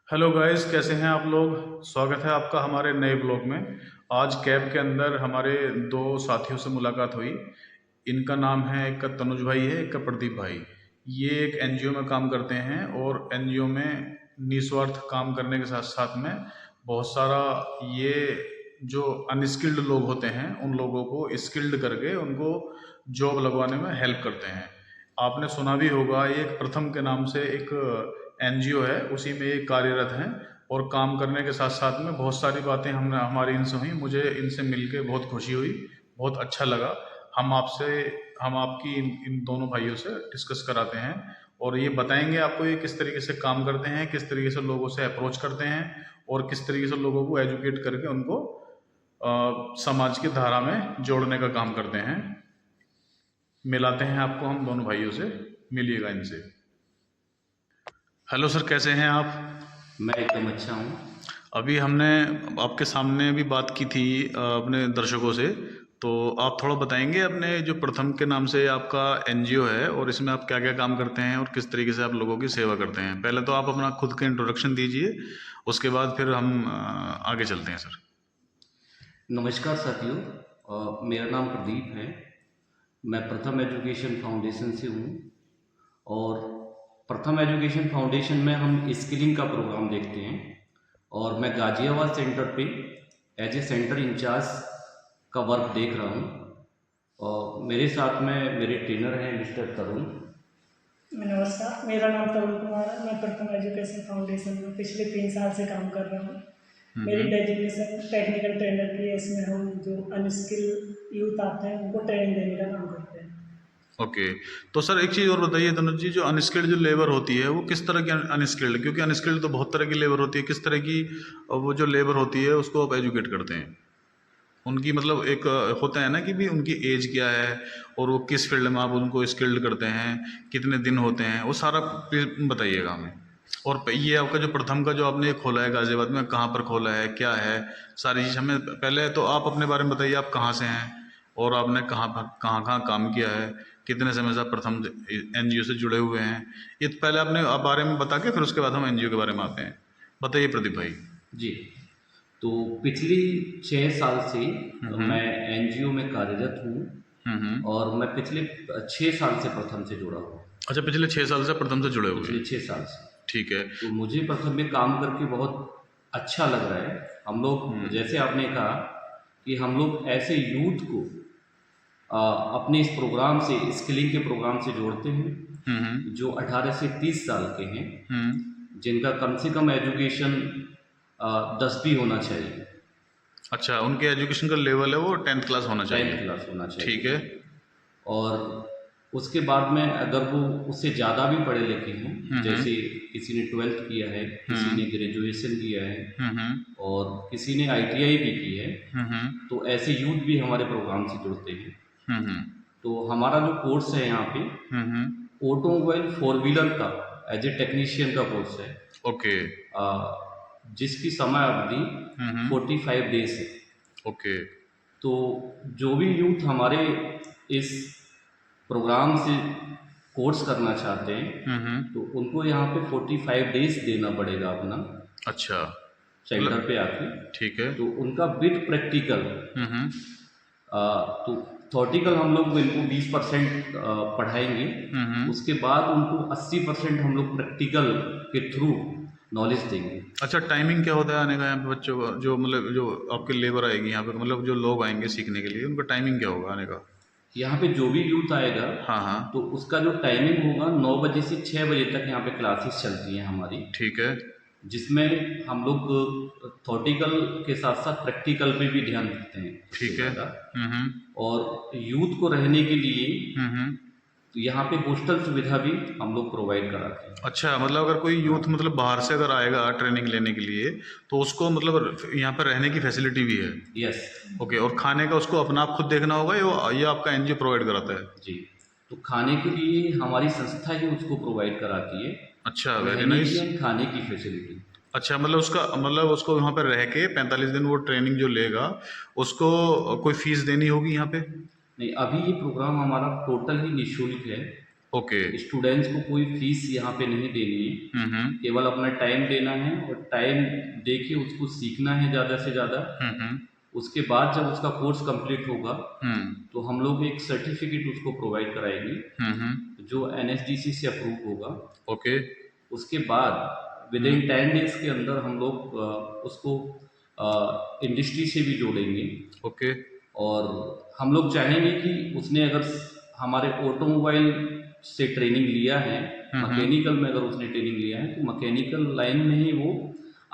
Hello guys, कैसे हैं आप लोग। स्वागत है आपका हमारे नए ब्लॉग में। आज कैब के अंदर हमारे दो साथियों से मुलाकात हुई। इनका नाम है, एक का तनुज भाई है, एक का प्रदीप भाई। ये एक एनजीओ में काम करते हैं और एनजीओ में निस्वार्थ काम करने के साथ साथ में बहुत सारा ये जो अनस्किल्ड लोग होते हैं उन लोगों को स्किल्ड करके उनको जॉब लगवाने में हेल्प करते हैं। आपने सुना भी होगा, ये एक प्रथम के नाम से एक एनजीओ है, उसी में ये कार्यरत हैं। और काम करने के साथ साथ में बहुत सारी बातें हमने हमारी इनसे हुई। मुझे इनसे मिलके बहुत खुशी हुई, बहुत अच्छा लगा। हम आपकी इन दोनों भाइयों से डिस्कस कराते हैं और ये बताएंगे आपको ये किस तरीके से काम करते हैं, किस तरीके से लोगों से अप्रोच करते हैं और किस तरीके से लोगों को एजुकेट करके उनको समाज की धारा में जोड़ने का काम करते हैं। मिलाते हैं आपको हम दोनों भाइयों से, मिलिएगा इनसे। हेलो सर, कैसे हैं आप। मैं एकदम अच्छा हूँ। अभी हमने आपके सामने भी बात की थी अपने दर्शकों से। तो आप थोड़ा बताएंगे अपने जो प्रथम के नाम से आपका एनजीओ है और इसमें आप क्या क्या काम करते हैं और किस तरीके से आप लोगों की सेवा करते हैं। पहले तो आप अपना खुद का इंट्रोडक्शन दीजिए, उसके बाद फिर हम आगे चलते हैं सर। नमस्कार साथियों, मेरा नाम प्रदीप है। मैं प्रथम एजुकेशन फाउंडेशन से हूँ और प्रथम एजुकेशन फाउंडेशन में हम स्किलिंग का प्रोग्राम देखते हैं और मैं गाजियाबाद सेंटर पे एज ए सेंटर इंचार्ज का वर्क देख रहा हूँ। और मेरे साथ में मेरे ट्रेनर हैं मिस्टर तरुण। नमस्कार, मेरा नाम तरुण कुमार है। मैं प्रथम एजुकेशन फाउंडेशन में पिछले 3 साल से काम कर रहा हूँ। मेरी डेजिग्नेशन टेक्निकल ट्रेनर की है। इसमें हम जो अनस्किल यूथ आते हैं उनको ट्रेनिंग देने का काम करते हैं। ओके। तो सर एक चीज़ और बताइए तनुज जी, जो अनस्किल्ड जो लेबर होती है वो किस तरह की अनस्किल्ड, क्योंकि अनस्किल्ड तो बहुत तरह की लेबर होती है, किस तरह की वो जो लेबर होती है उसको आप एजुकेट करते हैं। उनकी मतलब एक होता है ना कि भी उनकी एज क्या है और वो किस फील्ड में आप उनको स्किल्ड करते हैं, कितने दिन होते हैं, वो सारा प्लीज बताइएगा हमें। और ये आपका जो प्रथम का जो आपने ये खोला है गाजियाबाद में, कहाँ पर खोला है, क्या है, सारी चीज़ हमें पहले तो आप अपने बारे में बताइए। आप कहाँ से हैं और आपने कहाँ कहाँ कहाँ काम किया है, कितने समय से आप प्रथम एनजीओ से जुड़े हुए हैं। ये तो पहले आपने आप बारे में बता के फिर उसके बाद हम एनजीओ के बारे में आते हैं। बताइए प्रदीप भाई। जी, तो पिछली 6 साल से मैं एनजीओ में कार्यरत हूँ और मैं पिछले 6 साल से प्रथम से जुड़ा हूँ। अच्छा, पिछले 6 साल से प्रथम से जुड़े हुए पिछले हैं। 6 साल से ठीक है। तो मुझे प्रथम में काम करके बहुत अच्छा लग रहा है। हम लोग जैसे आपने कहा कि हम लोग ऐसे यूथ को अपने इस प्रोग्राम से, स्किलिंग के प्रोग्राम से जोड़ते हैं जो 18 से 30 साल के हैं, जिनका कम से कम एजुकेशन 10वीं होना चाहिए। अच्छा, उनके एजुकेशन का लेवल है वो 10th क्लास होना 10th चाहिए। क्लास होना चाहिए। ठीक है। और उसके बाद में अगर वो उससे ज़्यादा भी पढ़े लिखे हों, जैसे किसी ने 12th किया है, किसी ने ग्रेजुएशन किया है और किसी ने आईटीआई भी की है, तो ऐसे यूथ भी हमारे प्रोग्राम से जुड़ते हैं। तो हमारा जो कोर्स है यहाँ पे ऑटोमोबाइल 4 व्हीलर का एज ए टेक्नीशियन का कोर्स है। ओके। जिसकी समय अवधि 45 डेज है। ओके। तो जो भी यूथ हमारे इस प्रोग्राम से कोर्स करना चाहते हैं तो उनको यहाँ पे 45 डेज देना पड़ेगा अपना अच्छा। सेंटर पे आके। ठीक है। तो उनका विद प्रैक्टिकल, तो थॉटिकल हम लोग इनको 20% पढ़ाएंगे। उसके बाद उनको 80% हम लोग प्रैक्टिकल के थ्रू नॉलेज देंगे। अच्छा, टाइमिंग क्या होता है आने का यहाँ पे बच्चों का, जो मतलब जो आपकी लेबर आएगी यहाँ पे, मतलब जो लोग आएंगे सीखने के लिए, उनका टाइमिंग क्या होगा आने का। यहाँ पे जो भी यूथ आएगा हाँ हाँ। तो उसका जो टाइमिंग होगा 9 बजे से 6 बजे तक यहाँ पे क्लासेस चलती हैं हमारी, ठीक है। जिसमें हम लोग थॉटिकल के साथ साथ प्रैक्टिकल पे भी ध्यान देते हैं उससे ठीक है। ज़्यादा। और यूथ को रहने के लिए तो यहाँ पे हॉस्टल सुविधा भी हम लोग प्रोवाइड कराते हैं। अच्छा, मतलब अगर कोई यूथ मतलब बाहर से अगर आएगा ट्रेनिंग लेने के लिए तो उसको मतलब यहाँ पर रहने की फैसिलिटी भी है। यस। ओके। और खाने का उसको अपना आप खुद देखना होगा ये आपका एनजीओ प्रोवाइड कराता है। जी, तो खाने के लिए हमारी संस्था ही उसको प्रोवाइड कराती है। अच्छा, वेरी रहने नाइस। की एंड खाने की फैसिलिटी। अच्छा, मतलब उसको वहाँ पर रह के 45 दिन वो ट्रेनिंग जो लेगा उसको कोई फीस देनी होगी यहाँ पे। नहीं, अभी ये प्रोग्राम हमारा टोटल ही निःशुल्क है। ओके। स्टूडेंट्स को कोई फीस यहाँ पे नहीं देनी है, केवल अपना टाइम देना है और टाइम दे के उसको सीखना है ज़्यादा से ज़्यादा। उसके बाद जब उसका कोर्स कंप्लीट होगा तो हम लोग एक सर्टिफिकेट उसको प्रोवाइड कराएंगे जो NSDC से अप्रूव होगा। ओके। उसके बाद विद इन 10 डेज के अंदर हम लोग उसको इंडस्ट्री से भी जोड़ेंगे। ओके। और हम लोग चाहेंगे कि उसने अगर हमारे ऑटोमोबाइल से ट्रेनिंग लिया है, मैकेनिकल में अगर उसने ट्रेनिंग लिया है तो मैकेनिकल लाइन में ही वो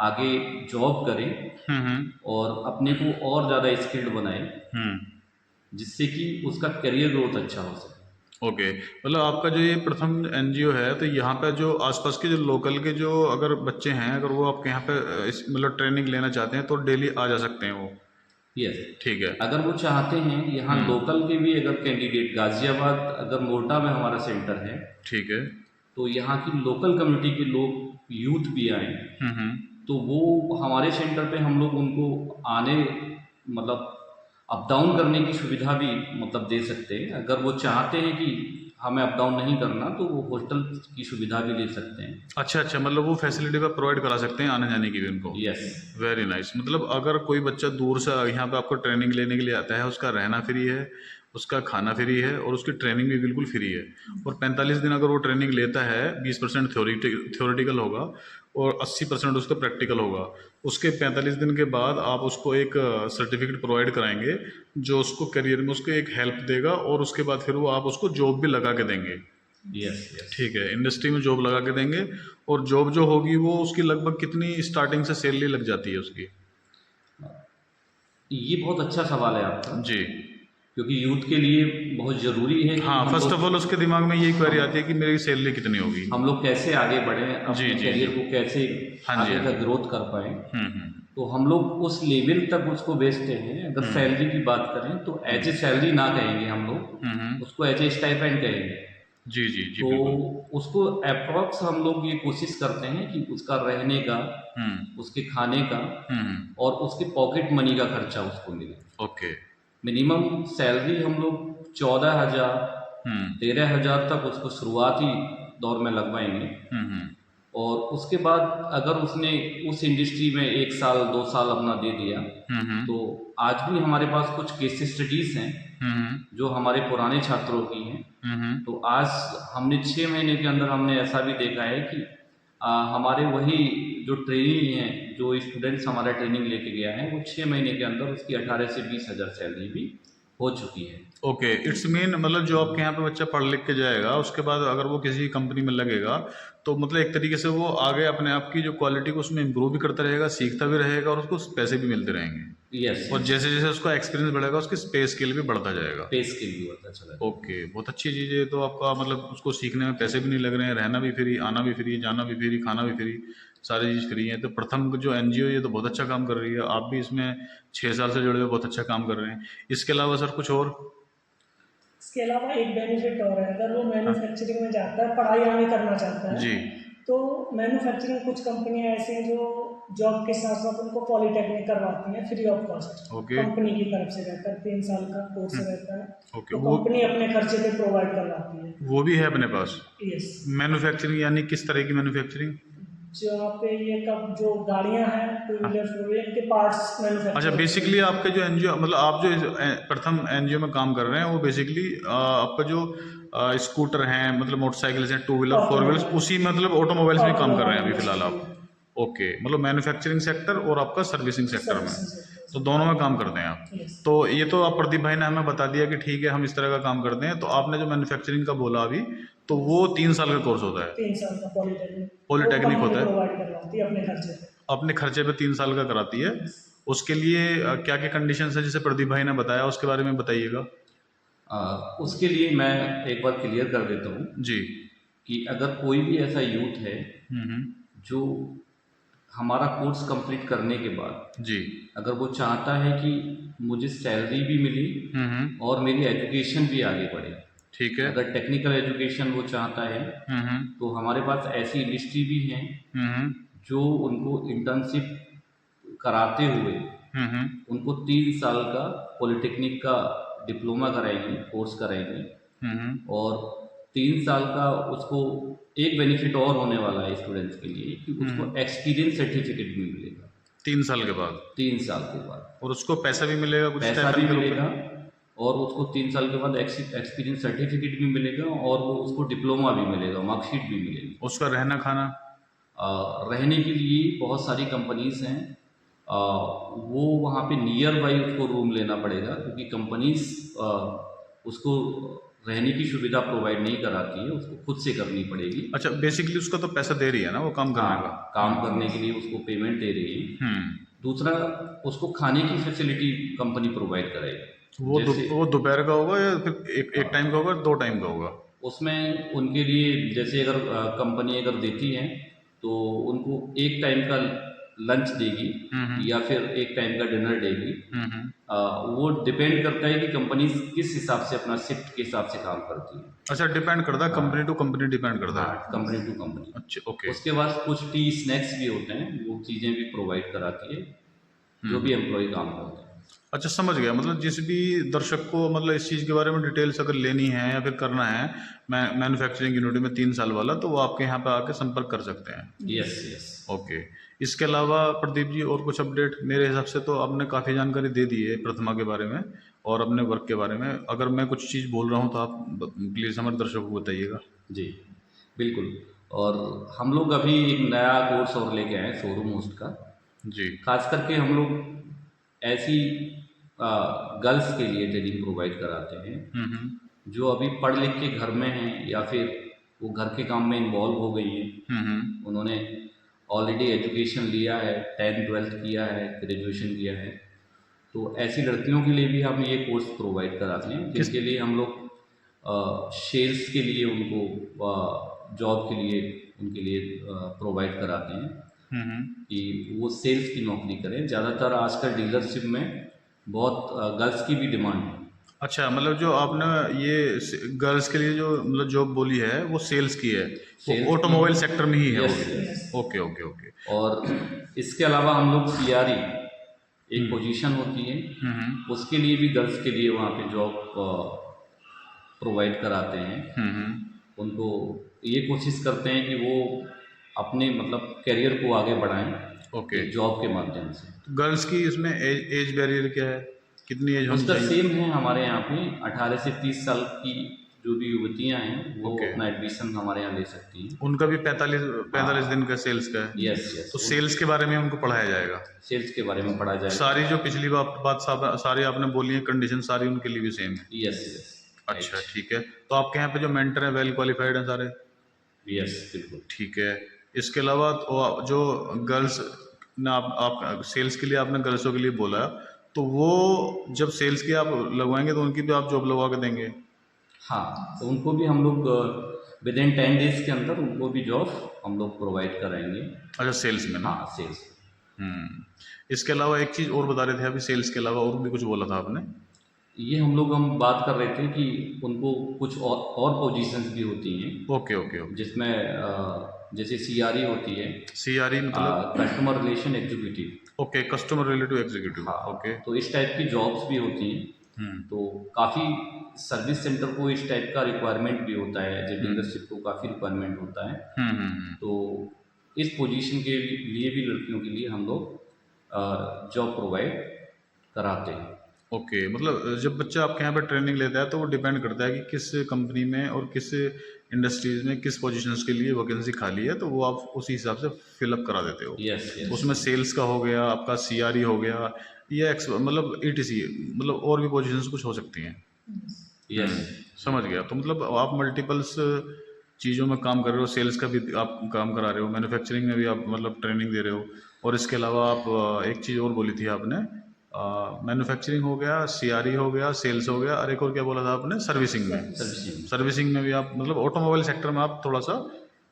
आगे जॉब करे और अपने को और ज़्यादा स्किल्ड बनाए, जिससे कि उसका करियर ग्रोथ अच्छा हो सके। ओके। मतलब आपका जो ये प्रथम NGO है, तो यहाँ पे जो आसपास के जो लोकल के जो अगर बच्चे हैं, अगर वो आपके यहाँ पे मतलब ट्रेनिंग लेना चाहते हैं तो डेली आ जा सकते हैं वो? यस, ठीक है। अगर वो चाहते हैं यहाँ लोकल के भी अगर कैंडिडेट, गाजियाबाद अगर मोटा में हमारा सेंटर है, ठीक है। तो यहाँ की लोकल कम्युनिटी के लोग यूथ भी आए तो वो हमारे सेंटर पे हम लोग उनको आने मतलब अप डाउन करने की सुविधा भी मतलब दे सकते हैं। अगर वो चाहते हैं कि हमें अप डाउन नहीं करना तो वो हॉस्टल की सुविधा भी ले सकते हैं। अच्छा अच्छा, मतलब वो फैसिलिटी का प्रोवाइड करा सकते हैं आने जाने की भी उनको? यस। Very nice. मतलब अगर कोई बच्चा दूर से यहाँ पे आपको ट्रेनिंग लेने के लिए आता है, उसका रहना फ्री है, उसका खाना फ्री है और उसकी ट्रेनिंग भी बिल्कुल फ्री है। और 45 दिन अगर वो ट्रेनिंग लेता है, 20% थ्योरेटिकल होगा और 80% उसका प्रैक्टिकल होगा। उसके 45 दिन के बाद आप उसको एक सर्टिफिकेट प्रोवाइड कराएंगे जो उसको करियर में उसको एक हेल्प देगा और उसके बाद फिर वो आप उसको जॉब भी लगा के देंगे। Yes yes. ठीक है, इंडस्ट्री में जॉब लगा के देंगे। और जॉब जो होगी वो उसकी लगभग कितनी स्टार्टिंग से सैलरी लग जाती है उसकी? ये बहुत अच्छा सवाल है आपका, जी। क्योंकि यूथ के लिए बहुत ज़रूरी है कि हाँ, फर्स्ट ऑफ ऑल उसके दिमाग में यही क्वेरी आती है कि मेरी सैलरी कितनी होगी। हम लोग कैसे आगे बढ़ें, जी अपने जी जी। करियर को कैसे हाँ जी आगे हाँ का जी। ग्रोथ कर पाएँ। तो हम लोग उस लेवल तक उसको बेचते हैं। अगर सैलरी की बात करें तो एज ए सैलरी ना कहेंगे हम लोग, उसको एज ए स्टाइपेंड कहेंगे। जी जी जी तो बिल्कुल। उसको अप्रॉक्स हम लोग ये कोशिश करते हैं कि उसका रहने का, उसके खाने का और उसके पॉकेट मनी का खर्चा उसको मिले। ओके। मिनिमम सैलरी हम लोग 14,000 13,000 तक उसको शुरुआती दौर में लगवाएंगे। और उसके बाद अगर उसने उस इंडस्ट्री में 1 साल 2 साल अपना दे दिया तो आज भी हमारे पास कुछ केस स्टडीज़ हैं जो हमारे पुराने छात्रों की हैं। तो आज हमने 6 महीने के अंदर हमने ऐसा भी देखा है कि हमारे वही जो ट्रेनिंग हैं, जो स्टूडेंट्स हमारा ट्रेनिंग लेके गया है, वो 6 महीने के अंदर उसकी 18 से 20,000 सैलरी भी हो चुकी है। ओके, इट्स मीन मतलब जो आपके यहाँ पे बच्चा पढ़ लिख के जाएगा उसके बाद अगर वो किसी कंपनी में लगेगा तो मतलब एक तरीके से वो आगे अपने आप की जो क्वालिटी को उसमें इम्प्रूव भी करता रहेगा, सीखता भी रहेगा और उसको पैसे भी मिलते रहेंगे। यस। और जैसे जैसे उसका एक्सपीरियंस बढ़ेगा उसकी पे स्केल भी बढ़ता जाएगा। पे स्केल भी बढ़ता चला जाएगा। ओके, बहुत अच्छी चीज़ है। तो आपका मतलब उसको सीखने में पैसे भी नहीं लग रहे हैं, रहना भी फ्री, आना भी फ्री, जाना भी फ्री, खाना भी फ्री, सारी चीज़ फ्री है। तो प्रथम जो NGO ये तो बहुत अच्छा काम कर रही है। आप भी इसमें 6 साल से जुड़े हुए बहुत अच्छा काम कर रहे हैं। इसके अलावा सर कुछ और? इसके अलावा एक बेनिफिट और है, अगर वो मैन्युफैक्चरिंग में जाता है, पढ़ाई आगे करना चाहता है, जी। तो मैन्युफैक्चरिंग कुछ कंपनियां ऐसी हैं जो जॉब के साथ साथ उनको पॉलिटेक्निक करवाती हैं free of cost. Okay. Company की तरफ से रहता है, 3 साल का कोर्स रहता है, ओके, तो वो कंपनी अपने खर्चे पे प्रोवाइड करवाती है। वो भी है अपने पास यस। मैन्युफैक्चरिंग? यानी किस तरह की मैन्युफैक्चरिंग? जहाँ पे ये कब जो गाड़ियां हैं, 2 व्हीलर 4 व्हीलर के पार्ट्स अच्छा, मैन्युफैक्चर। बेसिकली आपके जो NGO मतलब आप जो प्रथम NGO में काम कर रहे हैं वो बेसिकली आपका जो स्कूटर हैं, मतलब मोटरसाइकिल्स हैं, 2 व्हीलर 4 व्हीलर्स, उसी मतलब ऑटोमोबाइल्स में काम कर रहे हैं अभी फिलहाल आप? ओके, मतलब मैन्युफैक्चरिंग सेक्टर और आपका सर्विसिंग सेक्टर में, तो दोनों में काम करते हैं आप। यस। तो ये तो आप प्रदीप भाई ने हमें बता दिया कि ठीक है हम इस तरह का काम करते हैं। तो आपने जो मैन्युफैक्चरिंग का बोला अभी, तो वो 3 साल का कोर्स होता है? 3 साल का पॉलिटेक्निक पॉलिटेक्निक होता है, प्रोवाइड करवाती है अपने खर्चे पे। अपने खर्चे पे 3 साल का कराती है। उसके लिए क्या क्या कंडीशंस है, जैसे प्रदीप भाई ने बताया, उसके बारे में बताइएगा। उसके लिए मैं एक बार क्लियर कर देता हूँ जी। कि अगर कोई भी ऐसा यूथ है हम्म। जो हमारा कोर्स कंप्लीट करने के बाद जी। अगर वो चाहता है कि मुझे सैलरी भी मिली और मेरी एजुकेशन भी आगे बढ़े, ठीक है। अगर टेक्निकल एजुकेशन वो चाहता है तो हमारे पास ऐसी इंडस्ट्री भी हैं जो उनको इंटर्नशिप कराते हुए उनको 3 साल का पॉलिटेक्निक का डिप्लोमा कराएंगे, कोर्स कराएंगे। और 3 साल का उसको एक बेनिफिट और होने वाला है स्टूडेंट्स के लिए कि उसको एक्सपीरियंस सर्टिफिकेट भी मिलेगा 3 साल के बाद, 3 साल के बाद। और उसको पैसा भी मिलेगा कुछ पैसा भी स्टाइपेंड के रूप मिलेगा में? और उसको 3 साल के बाद एक्सपीरियंस सर्टिफिकेट भी मिलेगा और वो उसको डिप्लोमा भी मिलेगा, मार्कशीट भी मिलेगी। उसका रहना खाना? रहने के लिए बहुत सारी कंपनीज़ हैं, वो वहाँ पे नियर बाई उसको रूम लेना पड़ेगा क्योंकि कंपनीज़ उसको रहने की सुविधा प्रोवाइड नहीं कराती है, उसको खुद से करनी पड़ेगी। अच्छा, बेसिकली उसका तो पैसा दे रही है ना वो काम करने का? हाँ, काम करने के लिए उसको पेमेंट दे रही है। हम्म। दूसरा, उसको खाने की फैसिलिटी कंपनी प्रोवाइड कराएगी। वो जैसे वो दोपहर का होगा या फिर एक टाइम का होगा, 2 टाइम का होगा? उसमें उनके लिए जैसे अगर कंपनी अगर देती है तो उनको एक टाइम का लंच देगी या फिर एक टाइम का डिनर देगी। हम्म। वो डिपेंड करता है कि कंपनी किस हिसाब से अपना शिफ्ट के हिसाब से काम करती है। अच्छा, डिपेंड करता है, कंपनी टू कंपनी डिपेंड करता है। हाँ, कंपनी टू कंपनी। अच्छा, ओके। उसके बाद कुछ टी स्नैक्स भी होते हैं, वो चीज़ें भी प्रोवाइड कराती है जो भी एम्प्लॉय काम करते हैं। अच्छा, समझ गया। मतलब जिस भी दर्शक को मतलब इस चीज़ के बारे में डिटेल्स अगर लेनी है या फिर करना है, मैन्युफैक्चरिंग यूनिट में 3 साल वाला, तो वो आपके यहाँ पे आके संपर्क कर सकते हैं। Yes yes. ओके। इसके अलावा प्रदीप जी और कुछ अपडेट? मेरे हिसाब से तो आपने काफ़ी जानकारी दे दी है प्रथमा के बारे में और अपने वर्क के बारे में। अगर मैं कुछ चीज़ बोल रहा हूँ तो आप प्लीज़ हमारे दर्शकों को बताइएगा। जी बिल्कुल। और हम लोग अभी एक नया कोर्स और लेके आए हैं शोरूम होस्ट का। जी। खास करके हम लोग ऐसी गर्ल्स के लिए ट्रेनिंग प्रोवाइड कराते हैं जो अभी पढ़ लिख के घर में हैं या फिर वो घर के काम में इन्वॉल्व हो गई हैं। उन्होंने ऑलरेडी एजुकेशन लिया है, 10th-12th किया है, ग्रेजुएशन किया है, तो ऐसी लड़कियों के लिए भी हम ये कोर्स प्रोवाइड कराते हैं जिसके लिए हम लोग सेल्स के लिए उनको जॉब के लिए उनके लिए प्रोवाइड कराते हैं कि वो सेल्स की नौकरी करें। ज़्यादातर आजकल डीलरशिप में बहुत गर्ल्स की भी डिमांड है। अच्छा, मतलब जो आपने ये गर्ल्स के लिए जो मतलब जॉब बोली है वो सेल्स की है, वो Sales ऑटोमोबाइल की- सेक्टर में ही है Yes, वो? yes। Okay okay okay. और इसके अलावा हम लोग सीआरई एक पोजीशन होती है, उसके लिए भी गर्ल्स के लिए वहाँ पे जॉब प्रोवाइड कराते हैं। उनको ये कोशिश करते हैं कि वो अपने मतलब करियर को आगे बढ़ाएं ओके। जॉब के माध्यम से। तो गर्ल्स की इसमें एज बैरियर क्या है? कितनी एज होनी उसका चाहिए? सेम है हमारे यहाँ पे 18 से 30 साल की जो भी युवतियाँ हैं वो Okay। अपना एडमिशन हमारे यहाँ ले सकती हैं। उनका भी 45 दिन का सेल्स का है? Yes yes. तो सेल्स के बारे में उनको पढ़ाया जाएगा? सेल्स के बारे में पढ़ा जाएगा। सारी जो पिछली बात सारी आपने बोली है कंडीशन, सारी उनके लिए भी सेम है? Yes yes. अच्छा, ठीक है। तो आपके यहाँ पे जो मेंटर हैं वेल क्वालिफाइड हैं सारे? यस बिल्कुल। ठीक है। इसके अलावा जो गर्ल्स ने आप सेल्स के लिए आपने गर्ल्सों के लिए बोला, तो वो जब सेल्स की आप लगवाएंगे तो उनकी भी आप जॉब लगवा के देंगे? हाँ, तो उनको भी हम लोग विद इन 10 डेज के अंदर उनको भी जॉब हम लोग प्रोवाइड कराएंगे। अच्छा, सेल्स में ना? हाँ, सेल्स। इसके अलावा एक चीज़ और बता रहे थे अभी, सेल्स के अलावा और भी कुछ बोला था आपने? ये हम बात कर रहे थे कि उनको कुछ और पोजीशंस भी होती हैं ओके ओके ओके। जिसमें जैसे सीआरई होती है, सीआरई मतलब? Customer relation executive. Okay, customer relative executive. हाँ, ओके। तो इस टाइप की जॉब्स भी होती हैं। तो काफ़ी सर्विस सेंटर को इस टाइप का रिक्वायरमेंट भी होता है, जो डीलरशिप को काफ़ी रिक्वायरमेंट होता है। तो इस पोजीशन के लिए भी लड़कियों के लिए हम लोग जॉब प्रोवाइड कराते हैं। ओके, मतलब जब बच्चा आपके यहाँ पे ट्रेनिंग लेता है तो वो डिपेंड करता है कि किस कंपनी में और किस इंडस्ट्रीज में किस पोजीशंस के लिए वैकेंसी खाली है, तो वो आप उसी हिसाब से फिलअप करा देते हो? Yes yes. उसमें सेल्स का हो गया, आपका सीआरई हो गया, या मतलब ईटीसी, मतलब और भी पोजीशंस कुछ हो सकती हैं? यस। समझ गया। तो मतलब आप मल्टीपल्स चीज़ों में काम कर रहे हो, सेल्स का भी आप काम करा रहे हो, मैन्युफैक्चरिंग में भी आप मतलब ट्रेनिंग दे रहे हो, और इसके अलावा आप एक चीज़ और बोली थी आपने, मैन्युफैक्चरिंग हो गया, सीआरई हो गया, सेल्स हो गया, और एक और क्या बोला था आपने? सर्विसिंग में? सर्विसिंग में भी आप मतलब ऑटोमोबाइल सेक्टर में आप थोड़ा सा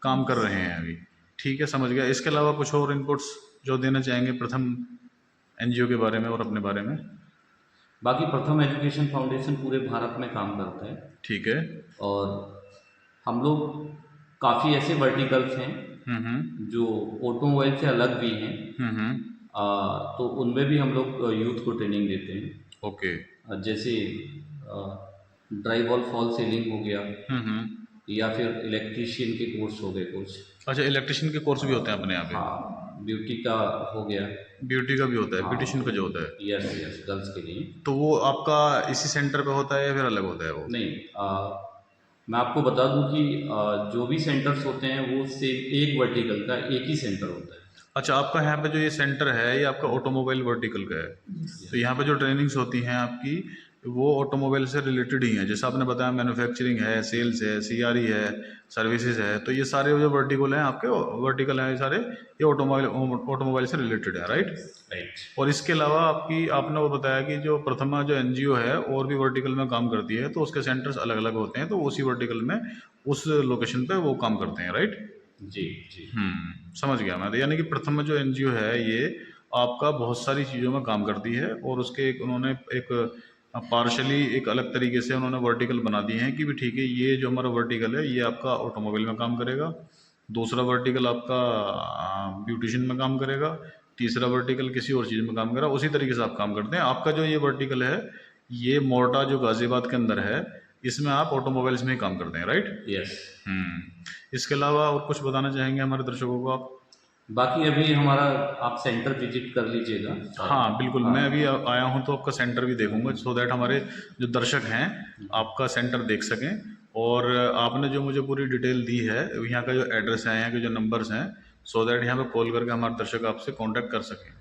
काम कर रहे हैं अभी। ठीक है, समझ गया। इसके अलावा कुछ और इनपुट्स जो देना चाहेंगे प्रथम एनजीओ के बारे में और अपने बारे में? बाकी प्रथम एजुकेशन फाउंडेशन पूरे भारत में काम करता है। ठीक है। और हम लोग काफ़ी ऐसे वर्टिकल्स हैं जो ऑटोमोबाइल से अलग भी हैं। तो उनमें भी हम लोग यूथ को ट्रेनिंग देते हैं। ओके। जैसे ड्राई बॉल फॉल सेलिंग हो गया, या फिर इलेक्ट्रीशियन के कोर्स हो गए कुछ। अच्छा, इलेक्ट्रिशियन के कोर्स भी होते हैं अपने यहाँ पे? हाँ, ब्यूटी का हो गया। ब्यूटी का भी होता है, हाँ, ब्यूटिशियन का जो होता है? यस यस, गर्ल्स के लिए। तो वो आपका इसी सेंटर पे होता है या फिर अलग होता है वो? नहीं, मैं आपको बता दूं कि जो भी सेंटर्स होते हैं वो सेम एक वर्टिकल का एक ही सेंटर होता है। अच्छा, आपका यहाँ पे जो ये सेंटर है ये आपका ऑटोमोबाइल वर्टिकल का है? तो यहाँ पे जो ट्रेनिंग्स होती हैं आपकी वो ऑटोमोबाइल से रिलेटेड ही हैं, जैसे आपने बताया मैन्युफैक्चरिंग है, सेल्स है, सीआरई है, सर्विसेज है, तो ये सारे जो वर्टिकल हैं आपके, वर्टिकल हैं ये सारे, ये ऑटोमोबाइल से रिलेटेड है, राइट? राइट। और इसके अलावा आपकी आपने वो बताया कि जो प्रथमा जो एनजीओ है और भी वर्टिकल में काम करती है, तो उसके सेंटर्स अलग अलग होते हैं, तो उसी वर्टिकल में उस लोकेशन पे वो काम करते हैं, राइट? जी जी। समझ गया मैं। तो यानी कि प्रथम जो एनजीओ है ये आपका बहुत सारी चीज़ों में काम करती है, और उसके एक उन्होंने एक पार्शली एक अलग तरीके से उन्होंने वर्टिकल बना दिए हैं कि भी ठीक है, ये जो हमारा वर्टिकल है ये आपका ऑटोमोबाइल में काम करेगा, दूसरा वर्टिकल आपका ब्यूटिशियन में काम करेगा, तीसरा वर्टिकल किसी और चीज़ में काम करेगा, उसी तरीके से आप काम करते हैं। आपका जो ये वर्टिकल है ये मोर्टा जो गाज़ियाबाद के अंदर है, इसमें आप ऑटोमोबाइल्स में ही काम करते हैं, राइट? यस। इसके अलावा और कुछ बताना चाहेंगे हमारे दर्शकों को आप? बाकी अभी हमारा आप सेंटर विजिट कर लीजिएगा। हाँ बिल्कुल, मैं अभी आया हूँ तो आपका सेंटर भी देखूंगा, सो दैट हमारे जो दर्शक हैं आपका सेंटर देख सकें। और आपने जो मुझे पूरी डिटेल दी है, यहाँ का जो एड्रेस है, यहाँ के जो नंबर्स हैं, सो दैट यहाँ पे कॉल करके हमारे दर्शक आपसे कांटेक्ट कर सकें।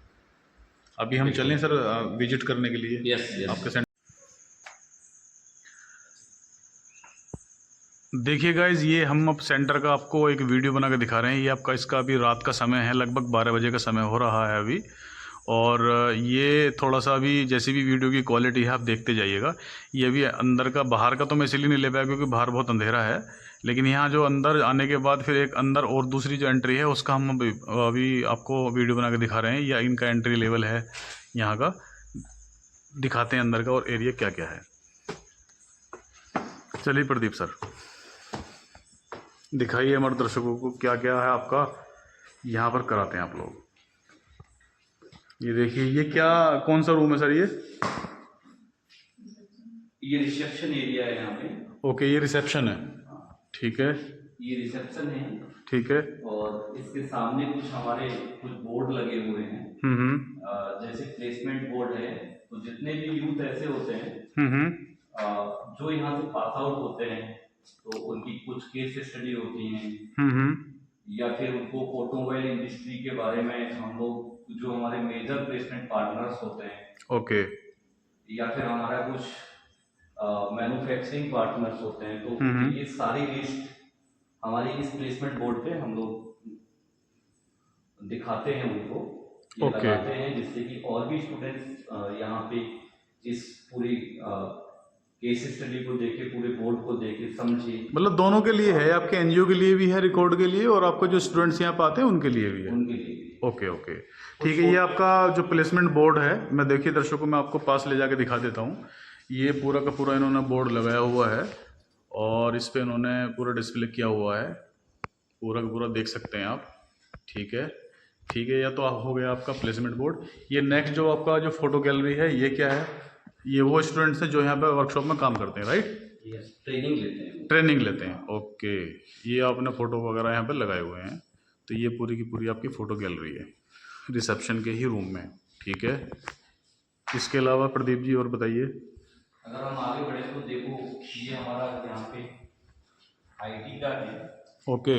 अभी हम चलें सर विजिट करने के लिए यस यस। आपके सेंटर? देखिए गाइज, ये हम अब सेंटर का आपको एक वीडियो बना के दिखा रहे हैं। ये आपका इसका अभी रात का समय है, लगभग 12 बजे का समय हो रहा है अभी। और ये थोड़ा सा अभी जैसी भी वीडियो की क्वालिटी है आप देखते जाइएगा। ये अभी अंदर का, बाहर का तो मैं इसलिए नहीं ले पाया क्योंकि बाहर बहुत अंधेरा है, लेकिन यहाँ जो अंदर आने के बाद फिर एक अंदर और दूसरी जो एंट्री है उसका हम अभी आपको वीडियो बना के दिखा रहे हैं। या इनका एंट्री लेवल है यहाँ का, दिखाते हैं अंदर का और एरिया क्या क्या है। चलिए प्रदीप सर, दिखाइए हमारे दर्शकों को क्या क्या है आपका यहाँ पर कराते हैं आप लोग। ये देखिए, ये क्या, कौन सा रूम है सर ये? रिसेप्शन एरिया है यहाँ पे। ओके, ये रिसेप्शन है, ठीक है। ये रिसेप्शन है, ठीक है। और इसके सामने कुछ हमारे कुछ बोर्ड लगे हुए हैं। जैसे प्लेसमेंट बोर्ड है, तो जितने भी यूथ ऐसे होते हैं जो यहाँ से पास आउट होते हैं, तो उनकी कुछ केस स्टडी होती हैं, या फिर उनको ऑटोमोबाइल इंडस्ट्री के बारे में हम लोग, जो हमारे मेजर प्लेसमेंट पार्टनर्स होते हैं, ओके, या फिर हमारा कुछ मैन्युफैक्चरिंग पार्टनर्स होते हैं, तो ये सारी लिस्ट हमारी इस प्लेसमेंट बोर्ड पे हम लोग दिखाते हैं उनको, ये लगाते हैं, जिससे कि और भी स्टूडेंट्स यहाँ पे इस पूरी केस स्टडी को देखे, पूरे बोर्ड को देखे, समझे। मतलब दोनों के लिए है, आपके एनजीओ के लिए भी है, रिकॉर्ड के लिए, और आपको जो स्टूडेंट्स यहाँ पे आते हैं उनके लिए भी है? उनके लिए। ओके ओके, ठीक है। ये आपका जो प्लेसमेंट बोर्ड है, मैं देखिए दर्शकों मैं आपको पास ले जाके दिखा देता हूँ। ये पूरा का पूरा इन्होंने बोर्ड लगाया हुआ है और इस पे इन्होंने पूरा डिस्प्ले किया हुआ है, पूरा का पूरा देख सकते हैं आप, ठीक है। ठीक है, या तो हो गया आपका प्लेसमेंट बोर्ड। ये नेक्स्ट जो आपका जो फोटो गैलरी है, ये क्या है? ये वो स्टूडेंट्स हैं जो यहाँ पे वर्कशॉप में काम करते हैं, राइट? यस, ट्रेनिंग लेते हैं। ट्रेनिंग लेते हैं, ओके। ये आपने फ़ोटो वगैरह यहाँ पे लगाए हुए हैं, तो ये पूरी की पूरी आपकी फ़ोटो गैलरी है रिसेप्शन के ही रूम में, ठीक है। इसके अलावा प्रदीप जी और बताइए। अगर हम आगे बढ़े तो देखो, ये हमारा यहाँ पे आईटी का है। ओके।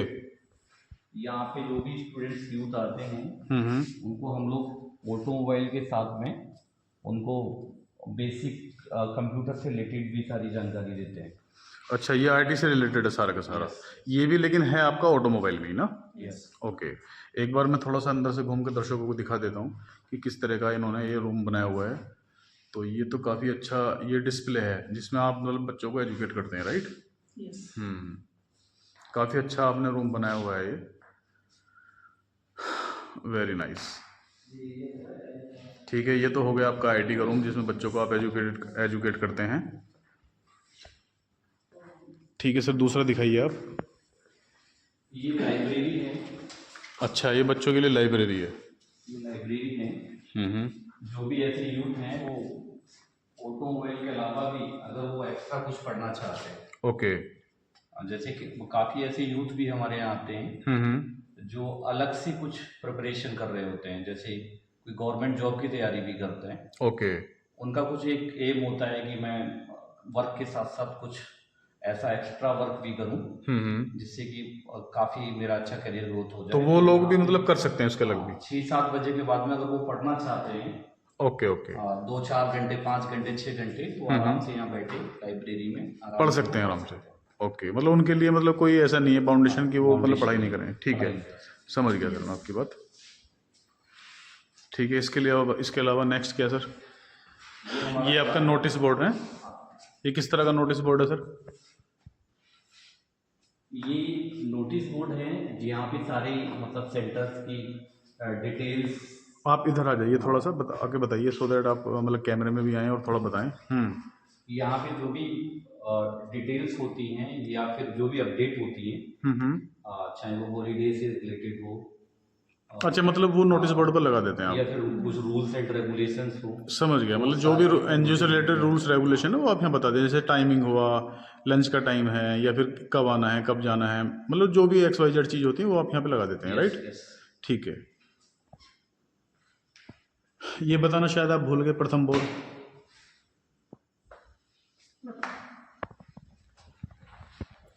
यहाँ पे जो भी स्टूडेंट्स यूथ आते हैं उनको हम लोग ऑटोमोबाइल के साथ में उनको बेसिक कंप्यूटर से रिलेटेड भी सारी जानकारी देते हैं। अच्छा, ये आईटी से रिलेटेड है सारा का सारा? ये भी लेकिन है आपका ऑटोमोबाइल में ही ना? यस। ओके, एक बार मैं थोड़ा सा अंदर से घूम के दर्शकों को दिखा देता हूँ कि किस तरह का इन्होंने ये रूम बनाया हुआ है। तो ये तो काफ़ी अच्छा ये डिस्प्ले है जिसमें आप मतलब बच्चों को एजुकेट करते हैं, राइट? यस। काफ़ी अच्छा आपने रूम बनाया हुआ है ये, वेरी नाइस। ठीक है, ये तो हो गया आपका आईटी का रूम जिसमें बच्चों को आप एजुकेट करते हैं। ठीक है सर, दूसरा दिखाइए आप। ये लाइब्रेरी है। अच्छा, ये बच्चों के लिए लाइब्रेरी है? ये लाइब्रेरी है। जो भी ऐसे यूथ हैं वो ऑटोमोबाइल के अलावा भी अगर वो एक्स्ट्रा कुछ पढ़ना चाहते हैं, ओके, जैसे कि काफ़ी ऐसे यूथ भी हमारे यहाँ आते हैं जो अलग से कुछ प्रिपरेशन कर रहे होते हैं, जैसे कोई गवर्नमेंट जॉब की तैयारी भी करते हैं। ओके। उनका कुछ एक एम होता है कि मैं वर्क के साथ साथ कुछ ऐसा एक्स्ट्रा वर्क भी करूं जिससे कि काफ़ी मेरा अच्छा करियर ग्रोथ हो जाए। तो वो लोग भी मतलब कर सकते हैं उसके अलग भी? 6-7 बजे के बाद में अगर वो पढ़ना चाहते हैं, ओके ओके। 2-4 घंटे, 5 घंटे, 6 घंटे, तो आराम से यहाँ बैठे लाइब्रेरी में पढ़ सकते हैं आराम से। ओके, मतलब उनके लिए मतलब कोई ऐसा नहीं है बाउंडेशन कि वो मतलब पढ़ाई नहीं करें। ठीक है, समझ गया सर मैं आपकी बात। ठीक है, इसके अलावा नेक्स्ट क्या सर? ये आपका नोटिस बोर्ड है, ये किस तरह का नोटिस बोर्ड है सर? ये नोटिस बोर्ड है यहाँ पे सारे मतलब सेंटर्स की डिटेल्स। आप इधर आ जाइए थोड़ा सा, आगे बताइए, सो दैट आप मतलब कैमरे में भी आएँ और थोड़ा बताएं। यहाँ पे जो भी डिटेल्स होती हैं या फिर जो भी अपडेट होती है, चाहे वो हॉलीडे से रिलेटेड हो, अच्छा, मतलब वो नोटिस बोर्ड पर लगा देते हैं या आप? फिर कुछ रूल्स एंड रेगुलेशंस हो। समझ गया, मतलब जो भी एनजीओ से रिलेटेड रूल्स रेगुलेशन है वो आप यहाँ बता दें, जैसे टाइमिंग हुआ, लंच का टाइम है, या फिर कब आना है, कब जाना है, मतलब जो भी XYZ चीज़ होती है वो आप यहाँ पे लगा देते हैं, राइट? ठीक है। ये बताना शायद आप भूल गए, प्रथम बोर्ड।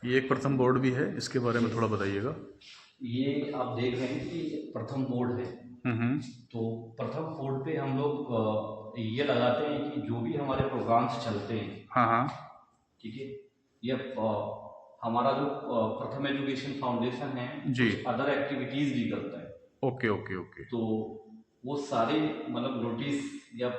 ये एक प्रथम बोर्ड भी है, इसके बारे में थोड़ा बताइएगा। ये आप देख रहे हैं कि प्रथम बोर्ड है। तो प्रथम बोर्ड पे हम लोग ये लगाते हैं कि जो भी हमारे प्रोग्राम्स चलते हैं, हाँ, ठीक है, ये हमारा जो प्रथम एजुकेशन फाउंडेशन है जी, अदर एक्टिविटीज़ भी करता है। Okay okay okay. तो वो सारे मतलब नोटिस या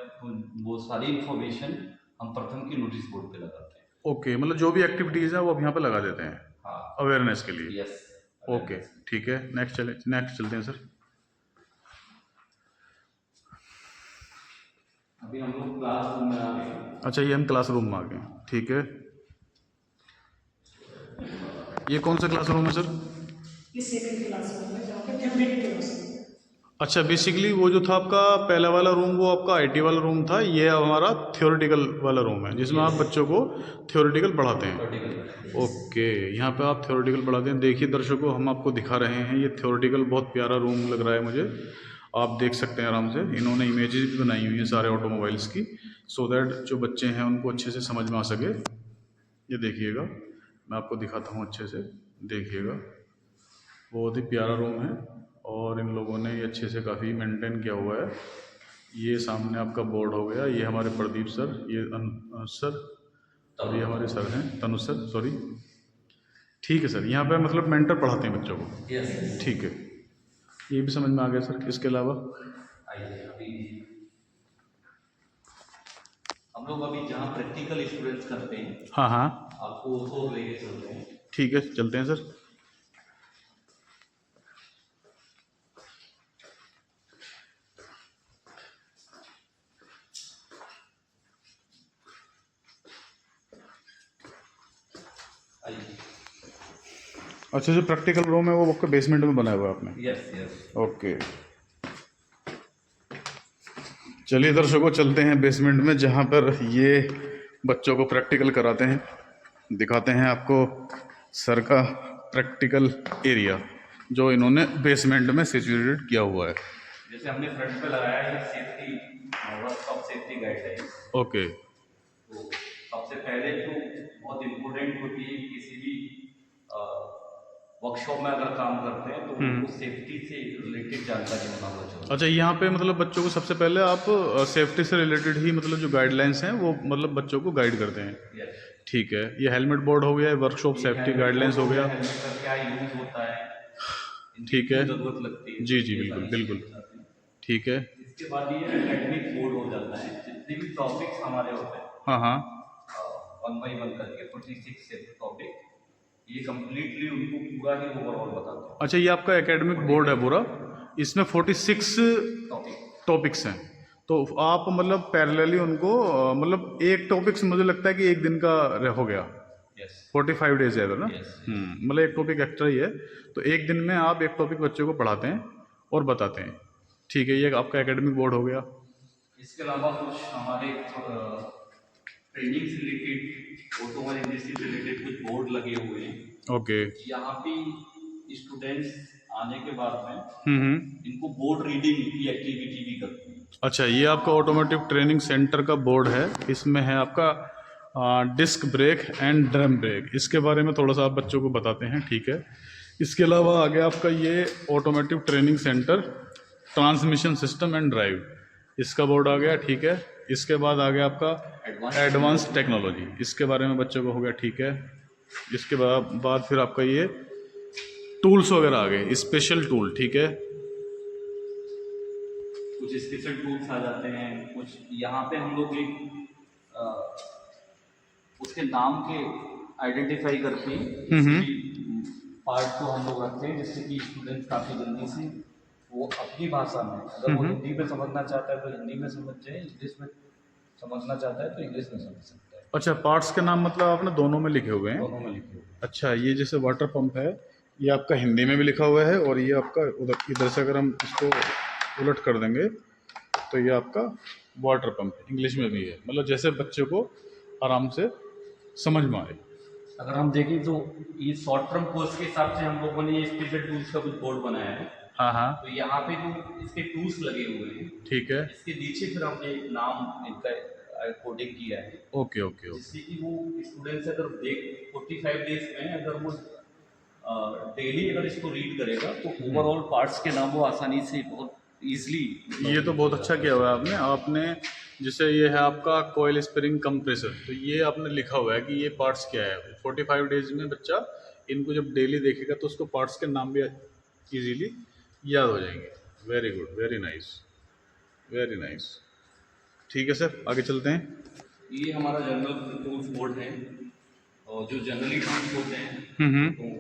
वो सारी इंफॉर्मेशन हम प्रथम की नोटिस बोर्ड पे लगाते हैं। ओके, मतलब जो भी एक्टिविटीज़ है वो आप यहाँ पे लगा देते हैं, हाँ, अवेयरनेस के लिए। यस। ओके, ठीक है, नेक्स्ट चलते हैं सर। अभी हम लोग क्लासरूम में आ गए हैं। अच्छा, ये हम क्लासरूम में आ गए हैं, ठीक है। ये कौन सा क्लासरूम है सर? ये सेकंड क्लासरूम है जहाँ पे थ्योरी की क्लास है। अच्छा, बेसिकली वो जो था आपका पहला वाला रूम वो आपका IT वाला रूम था, ये हमारा थ्योरेटिकल वाला रूम है जिसमें आप बच्चों को थ्योरेटिकल पढ़ाते हैं। ओके, यहाँ पे आप थ्योरेटिकल पढ़ाते हैं। देखिए दर्शकों, हम आपको दिखा रहे हैं, ये थ्योरेटिकल बहुत प्यारा रूम लग रहा है मुझे। आप देख सकते हैं आराम से, इन्होंने इमेजेस भी बनाई हुई हैं सारे ऑटोमोबाइल्स की, सो दैट जो बच्चे हैं उनको अच्छे से समझ में आ सके। ये देखिएगा, मैं आपको दिखाता हूँ अच्छे से, देखिएगा, बहुत ही प्यारा रूम है और इन लोगों ने ये अच्छे से काफ़ी मेंटेन किया हुआ है। ये सामने आपका बोर्ड हो गया, ये हमारे प्रदीप सर, ये सर, और ये हमारे सर हैं तनु सर, सॉरी। ठीक है सर, यहाँ पे मतलब मेंटर पढ़ाते हैं बच्चों को। यस। ठीक है, ये भी समझ में आ गया सर। इसके अलावा आइए, अभी हम लोग अभी जहाँ प्रैक्टिकल स्टूडेंट्स करते हैं, हाँ, आपको उसको लेके चलते हैं। ठीक है, चलते हैं सर। आइए। अच्छा, जो प्रैक्टिकल रूम है वो आपका बेसमेंट में बनाया हुआ है आपने? Yes yes. ओके, चलिए दर्शकों, चलते हैं बेसमेंट में जहाँ पर ये बच्चों को प्रैक्टिकल कराते हैं। दिखाते हैं आपको सर का प्रैक्टिकल एरिया जो इन्होंने बेसमेंट में सिचुएटेड किया हुआ है। जैसे हमने फ्रंट पे लगाया है safety, workshop safety guideline. Okay, तो सबसे पहले जो बहुत इम्पोर्टेंट होती है किसी भी वर्कशॉप में अगर काम करते हैं तो उनको सेफ्टी से रिलेटेड जानकारी होना बहुत जरूरी है। अच्छा, यहाँ पे मतलब बच्चों को सबसे पहले आप सेफ्टी से रिलेटेड ही मतलब जो गाइडलाइंस हैं वो मतलब बच्चों को गाइड करते हैं। यस। ठीक है, ये हेलमेट बोर्ड हो गया, वर्कशॉप सेफ्टी गाइडलाइंस हो गया। हेलमेट का क्या यूज होता है, ठीक है, जरूरत लगती है, जी ये बिल्कुल सारी बिल्कुल, चीजें आती हैं। ठीक है। इसके बाद ये एकेडमिक बोर्ड हो जाता है, जितने भी टॉपिक्स हमारे होते हैं हाँ, 1 by 1 करके 46 टॉपिक, ये कंप्लीटली उनको पूरा ही ओवरऑल बताते हैं। अच्छा, ये आपका एकेडमिक बोर्ड है पूरा, इसमें 46 टॉपिक्स हैं, तो आप मतलब पैरेलली उनको मतलब एक टॉपिक से मुझे लगता है कि एक दिन का हो गया। यस 45 डेज है ना? यस। मतलब एक टॉपिक एक्स्ट्रा ही है, तो एक दिन में आप एक टॉपिक बच्चों को पढ़ाते हैं और बताते हैं। ठीक है, ये आपका एकेडमिक बोर्ड हो गया। इसके अलावा कुछ हमारे ट्रेनिंग से रिलेटेड, ऑटोमोबाइल इंडस्ट्री से रिलेटेड कुछ बोर्ड लगे हुए हैं। ओके। यहाँ पे स्टूडेंट्स आने के बाद में हम्म। इनको बोर्ड रीडिंग की एक्टिविटी भी करते हैं। अच्छा, ये आपका ऑटोमोटिव ट्रेनिंग सेंटर का बोर्ड है। इसमें है आपका disc brake and drum brake. इसके बारे में थोड़ा सा आप बच्चों को बताते हैं, ठीक है। इसके अलावा आगे आपका ये automotive training centre transmission system and drive, इसका बोर्ड आ गया, ठीक है। इसके बाद आ गया आपका एडवांस टेक्नोलॉजी, इसके बारे में बच्चों को हो गया, ठीक है। इसके बाद फिर आपका ये टूल्स वगैरह आ गए, स्पेशल टूल, ठीक है। कुछ स्पेशल टूल्स आ जाते हैं, कुछ यहाँ पे हम लोग एक उसके नाम के आइडेंटिफाई करके पार्ट को हम लोग रखते हैं, जिससे कि स्टूडेंट काफ़ी जल्दी से वो अपनी भाषा में, अगर वो हिंदी में समझना चाहता है तो हिंदी में समझ जाए, इंग्लिश में समझना चाहता है तो इंग्लिश में समझ सकता है। अच्छा, पार्ट्स के नाम मतलब आपने दोनों में लिखे हुए हैं? दोनों में लिखे हुए। अच्छा, ये जैसे वाटर पंप है, ये आपका हिंदी में भी लिखा हुआ है, और ये आपका उधर इधर से अगर हम इसको उलट कर देंगे तो ये आपका वाटर पंप इंग्लिश में भी है। मतलब जैसे बच्चे को आराम से समझ में आए। अगर हम देखें तो ये शॉर्ट टर्म कोर्स के हिसाब से हम लोगों ने ये स्पेशल टूल्स का कुछ बोर्ड बनाया है। हाँ हाँ, तो यहाँ पे जो इसके टूल्स लगे हुए हैं, ठीक है। इसके नीचे फिर हमने एक नाम इनका कोडिंग किया है, ओके ओके ओके। जिससे कि वो स्टूडेंट्स अगर 45 डेज में अगर वो डेली अगर इसको रीड करेगा तो ओवरऑल पार्ट्स के नाम वो आसानी से बहुत ईजिली। ये तो बहुत अच्छा किया हुआ है आपने जैसे ये है आपका कोयल स्प्रिंग कंप्रेसर, तो ये आपने लिखा हुआ है कि ये पार्ट्स क्या है। 45 डेज में बच्चा इनको जब डेली देखेगा तो उसको पार्ट्स के नाम भी इजीली याद हो जाएंगे। Very good, very nice, very nice. ठीक है सर, आगे चलते हैं। ये हमारा जनरल टूल्स बोर्ड है, और जो जनरली टूल्स होते हैं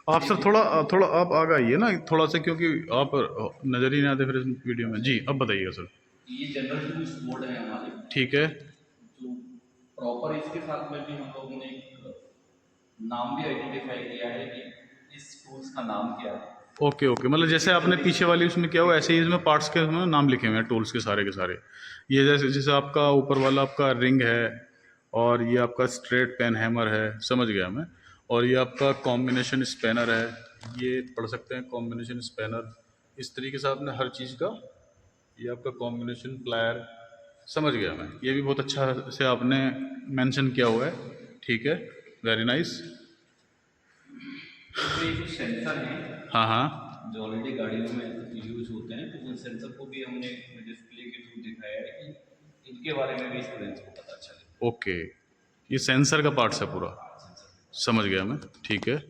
आप सर थोड़ा थोड़ा आप आगे आइए ना थोड़ा सा, क्योंकि आप नज़र ही नहीं आते फिर इस वीडियो में। जी, अब बताइएगा सर। ये जनरल टूल्स बोर्ड है हमारे, ठीक है। जो प्रॉपर इसके साथ में भी हम लोगों ने एक नाम भी आइडेंटिफाई किया है कि इस टूल्स का नाम क्या है। ओके ओके, मतलब जैसे आपने पीछे वाली उसमें किया हुआ ऐसे ही इसमें पार्ट्स के उसमें नाम लिखे हुए हैं टूल्स के सारे। ये जैसे जैसे आपका ऊपर वाला आपका रिंग है, और ये आपका स्ट्रेट पेन हैमर है, समझ गया मैं। और ये आपका कॉम्बिनेशन स्पैनर है, ये पढ़ सकते हैं कॉम्बिनेशन स्पैनर। इस तरीके से आपने हर चीज़ का, ये आपका कॉम्बिनेशन प्लायर, समझ गया मैं। ये भी बहुत अच्छा से आपने मेंशन किया हुआ है, ठीक है, वेरी नाइस। तो ये कुछ सेंसर हैं हाँ हाँ, जो ऑलरेडी गाड़ियों में यूज होते हैं, तो उन सेंसर को भी हमने डिस्प्ले के थ्रू दिखाया है कि इनके बारे में भी स्टूडेंट्स को पता चले। ओके, ये सेंसर का पार्ट्स है पूरा, समझ गया मैं, ठीक है।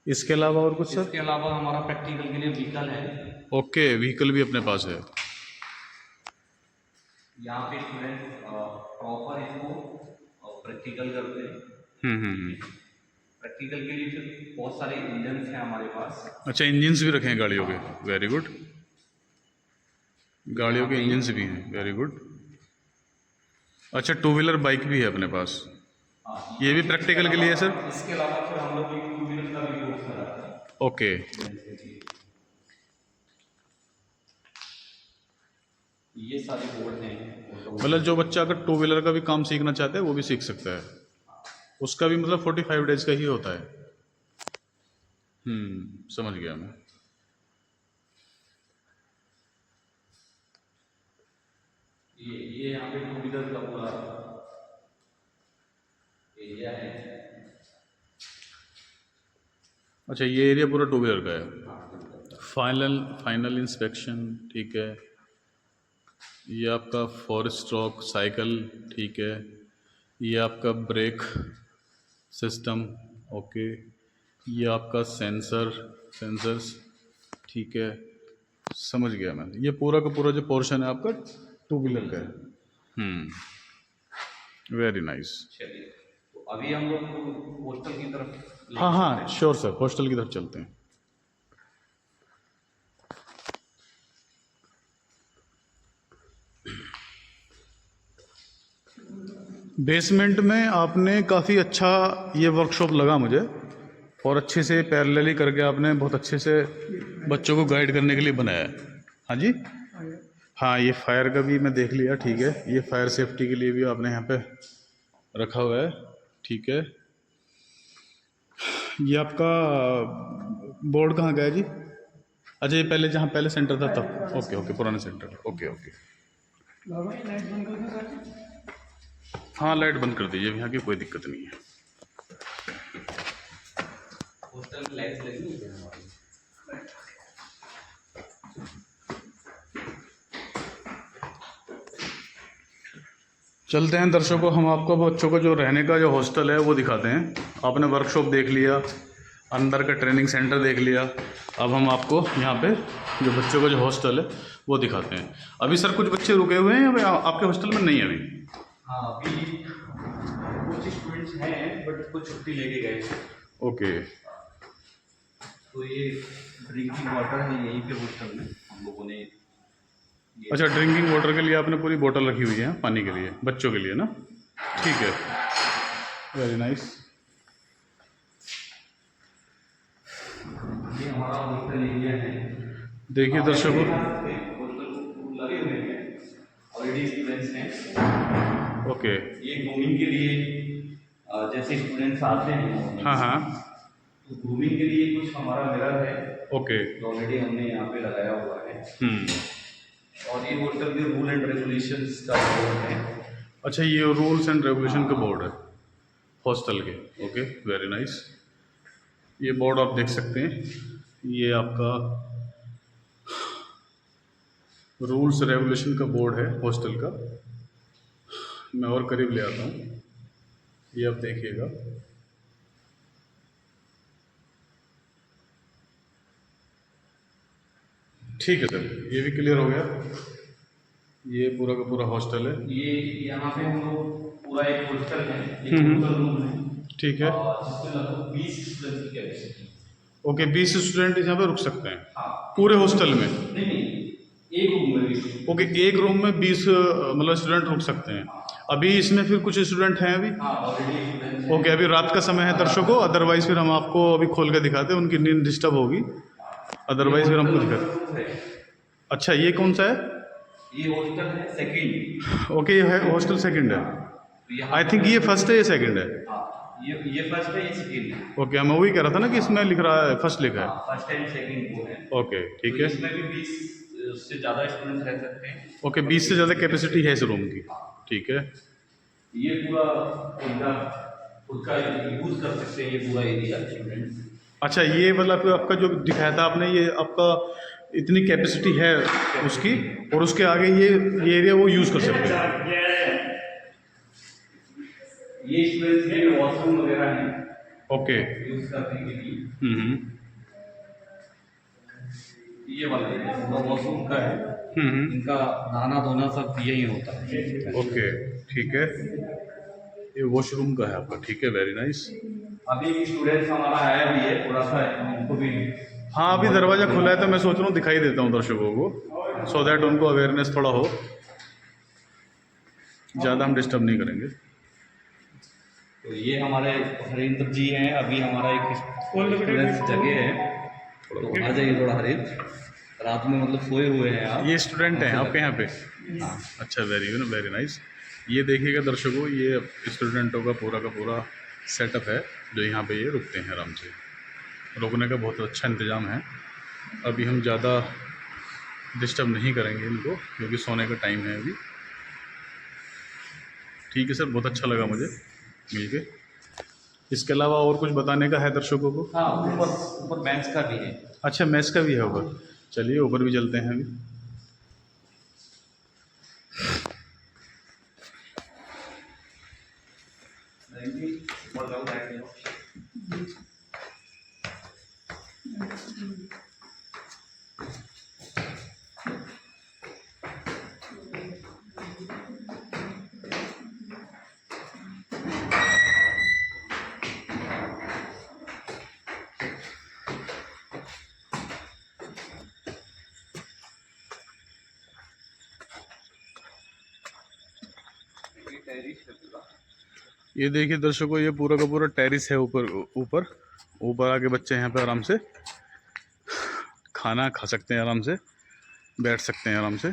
इसके अलावा और कुछ सर? इसके अलावा हमारा प्रैक्टिकल के लिए व्हीकल है। ओके, व्हीकल भी अपने पास है। यहाँ पे स्टूडेंट्स प्रॉपर इसको प्रैक्टिकल करते हैं। प्रैक्टिकल के लिए फिर बहुत सारे इंजन्स हैं हमारे पास। अच्छा, इंजन्स भी रखे हैं गाड़ियों के, वेरी गुड। गाड़ियों के इंजन्स भी हैं, वेरी गुड। अच्छा, टू व्हीलर बाइक भी है अपने पास, ये भी प्रैक्टिकल के लिए है सर? इसके अलावा फिर हम लोग एक टू व्हीलर का भी कोर्स कराते हैं। ओके, ये सारे बोर्ड हैं। मतलब जो बच्चा अगर टू व्हीलर का भी काम सीखना चाहता है वो भी सीख सकता है, उसका भी मतलब 45 डेज का ही होता है। समझ गया मैं। ये यहाँ पे टू व्हीलर का पूरा एरिया है। अच्छा, ये एरिया पूरा टू व्हीलर का है। फाइनल इंस्पेक्शन, ठीक है। ये आपका 4 स्ट्रोक साइकिल, ठीक है। ये आपका ब्रेक सिस्टम, ओके। ये आपका सेंसर्स, ठीक है, समझ गया मैं। ये पूरा का पूरा जो पोर्शन है आपका टू व्हीलर का है। Very nice. चलिए, तो अभी हम लोग हॉस्टल की तरफ। हाँ हाँ, श्योर सर, हॉस्टल की तरफ चलते हैं। बेसमेंट में आपने काफ़ी अच्छा ये वर्कशॉप लगा मुझे, और अच्छे से पैरेलली करके आपने बहुत अच्छे से बच्चों को गाइड करने के लिए बनाया है। हाँ जी, हाँ, ये फायर का भी मैं देख लिया, ठीक है। ये फायर सेफ्टी के लिए भी आपने यहाँ पे रखा हुआ है, ठीक है। ये आपका बोर्ड कहाँ गया जी? अच्छा, ये पहले जहाँ पहले सेंटर था तब। ओके ओके, पुराने सेंटर। Okay okay. हाँ, लाइट बंद कर दीजिए, यहाँ की कोई दिक्कत नहीं है। हॉस्टल में लाइट लगी है हमारी। चलते हैं दर्शकों, हम आपको बच्चों को जो रहने का जो हॉस्टल है वो दिखाते हैं। आपने वर्कशॉप देख लिया, अंदर का ट्रेनिंग सेंटर देख लिया, अब हम आपको यहाँ पे जो बच्चों का जो हॉस्टल है वो दिखाते हैं। अभी सर कुछ बच्चे रुके हुए हैं या आपके हॉस्टल में नहीं है अभी? हाँ, अभी कुछ स्टूडेंट्स हैं बट कुछ छुट्टी लेके गए। ओके। तो ये ड्रिंकिंग वाटर है यहीं पे हॉस्टल में हम लोगों ने। अच्छा, ड्रिंकिंग वाटर के लिए आपने पूरी बोतल रखी हुई है पानी के लिए, बच्चों के लिए ना? ठीक है, वेरी नाइस। ये हमारा हॉस्टल एरिया है। देखिए दर्शकों, लगे हुए हैं ऑलरेडी स्टूडेंट्स हैं। ओके। ये ग्रूमिंग के लिए जैसे स्टूडेंट्स आते हैं, हाँ हाँ, तो ग्रूमिंग के लिए कुछ हमारा मिरर है ओके। तो ऑलरेडी हमने यहाँ पे लगाया हुआ है। हम्म। और ये होटल के रूल एंड रेगुलेशंस का बोर्ड है। अच्छा, ये रूल्स एंड रेगुलेशन का बोर्ड है हॉस्टल के। Okay, very nice. ये बोर्ड आप देख सकते हैं, ये आपका रूल्स रेगुलेशन का बोर्ड है हॉस्टल का। मैं और करीब ले आता हूँ, ये आप देखिएगा। ठीक है सर, ये भी क्लियर हो गया। ये पूरा का पूरा हॉस्टल है। ये यहाँ पे हम लोग पूरा एक हॉस्टल है, एक होटल रूम है। ठीक है, जिसमें लगभग 20 स्टूडेंट की कैपेसिटी। ओके, 20 स्टूडेंट यहाँ पे रुक सकते हैं हाँ, पूरे हॉस्टल में? नहीं, एक रूम में 20। ओके, एक रूम में 20 मतलब स्टूडेंट रुक सकते हैं। अभी इसमें फिर कुछ स्टूडेंट हैं अभी? हाँ, ऑलरेडी स्टूडेंट्स। ओके, अभी रात का समय है दर्शकों, अदरवाइज फिर हम आपको अभी खोल के दिखाते हैं, उनकी नींद डिस्टर्ब होगी, अदरवाइज फिर हमको दिखाते हैं। अच्छा, ये कौन सा है? ये हॉस्टल है सेकंड। ओके, ये है हॉस्टल सेकंड है। आई थिंक ये फर्स्ट है, ये सेकंड है। हाँ, ये फर्स्ट है, ये सेकंड है। ओके, मैं वही कह रहा था ना कि इसमें लिख रहा है फर्स्ट लिखा है। फर्स्ट एंड सेकंड वो है। ओके, ठीक तो है। इसमें भी 20 से ज़्यादा स्टूडेंट्स रह सकते हैं। ओके, 20 से ज़्यादा कैपेसिटी है इस रूम की। ठीक है, ये पूरा उनका खुद का यूज़ कर सकते हैं, ये पूरा एरिया स्टूडेंट्स। अच्छा, ये मतलब आपका जो दिखाया था आपने, ये आपका इतनी कैपेसिटी है उसकी, और उसके आगे ये एरिया वो यूज़ कर सकते हैं। ये स्टूडेंट्स के वॉशरूम वगैरह हैं ओके। यूज़ करने के लिए। हम्म ये वाला एरिया पूरा वॉशरूम का है। इनका नहाना धोना सब यही होता है। ओके, ठीक है, ये वॉशरूम का है आपका। ठीक है, वेरी नाइस। अभी स्टूडेंट्स हमारा आया भी है, थोड़ा सा उनको भी। हाँ, अभी दरवाज़ा खुला है तो मैं सोच रहा हूँ दिखाई देता हूँ दर्शकों को, सो दैट उनको अवेयरनेस थोड़ा हो। ज़्यादा हम डिस्टर्ब नहीं करेंगे। तो ये हमारे हरिंद्र जी हैं। अभी हमारा एक स्टूडेंट्स जगह है, तो आ जाइए थोड़ा हरिंद्र। रात में मतलब सोए हुए हैं आप। ये स्टूडेंट हैं आपके यहाँ पे? हाँ। अच्छा, वेरी नाइस। ये देखिएगा दर्शकों, ये स्टूडेंटों का पूरा सेटअप है जो यहाँ पे ये रुकते हैं आराम से। रुकने का बहुत अच्छा इंतज़ाम है। अभी हम ज़्यादा डिस्टर्ब नहीं करेंगे इनको, क्योंकि सोने का टाइम है अभी। ठीक है सर, बहुत अच्छा लगा मुझे मिलके। इसके अलावा और कुछ बताने का है दर्शकों को? हाँ, ऊपर बेंच का भी है। अच्छा, मेस का भी है ऊपर? चलिए ऊपर भी चलते हैं अभी। ये देखिए दर्शकों, ये पूरा का पूरा टेरिस है। ऊपर आके बच्चे यहाँ पे आराम से खाना खा सकते हैं, आराम से बैठ सकते हैं आराम से।